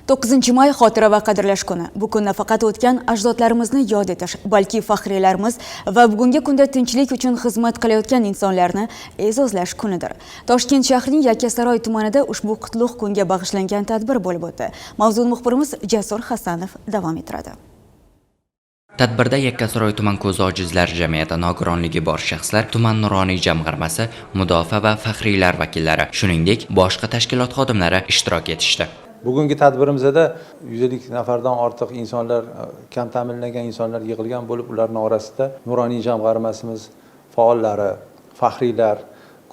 9 may xotira va qadrlash kuni. Bu kunni faqat o'tgan ajdodlarimizni yod etish, balki faxriylarimiz va bugungi kunda tinchlik uchun xizmat qilayotgan insonlarni e'zozlash kunidir. Toshkent shahrining Yakkasaroy tumanida ushbu qutlug' kunga bag'ishlangan tadbir bo'lib o'tdi. Mavzu muxbirimiz Jasur Hasanov davom ettiradi. Tadbirda Yakkasaroy tuman ko'zi ojizlar jamiyati nogironligi bor shaxslar, tuman nuroniy jamg'armasi, mudofaa va faxriylar vakillari, shuningdek, boshqa tashkilot xodimlari ishtirok etishdi. Bugungi tadbirimizda 150 nafardan ortiq insonlar, kam ta'minlangan insonlar yig'ilgan bo'lib, ularning orasida nuroniy jamg'armasimiz faollari, faxriylar,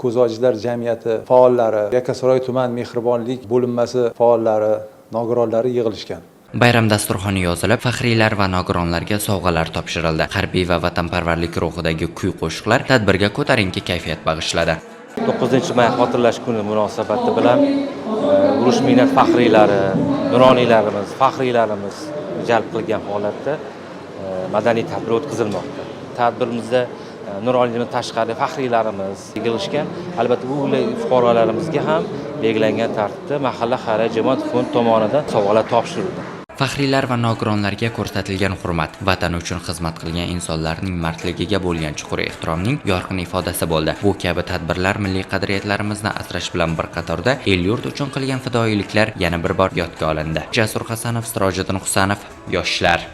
ko'zi ojizlar jamiyati faollari, Yakkasaroy tuman mehribonlik bo'linmasi faollari, nogironlari yig'ilishgan. Bayram dasturxoni yozilib, faxriylar va nogironlarga sovg'alar topshirildi. Harbiy va vatanparvarlik ruhidagi kuy-qo'shiqlar tadbirga ko'tarinki kayfiyat bag'ishladi. 9-may xotirlash kuni munosabati bilan urush mehnat faxriylari, nuroniylarimiz, faxriylarimiz jalb qilgan holatda madaniy tadbir o'tkazilmoqda. Tadbirimizda nuroniylardan tashqari faxriylarimiz yig'ilishgan. Albatta bu fuqarolarimizga ham belgilangan tartibda mahalla xayriya jamoat fondi tomonidan sovg'alar topshirildi. Faxriylar va nogironlarga ko'rsatilgan hurmat vatan uchun xizmat qilgan insonlarning mardligiga bo'lgan chuqur ehtiromning yorqin ifodasi bo'ldi. Bu kabi tadbirlar milliy qadriyatlarimizni asrash bilan bir qatorda el-yurt uchun qilgan fidoyiliklar yana bir bor yodga olindi. Jasur Hasanov, Sirojiddin Husanov, Yoshlar.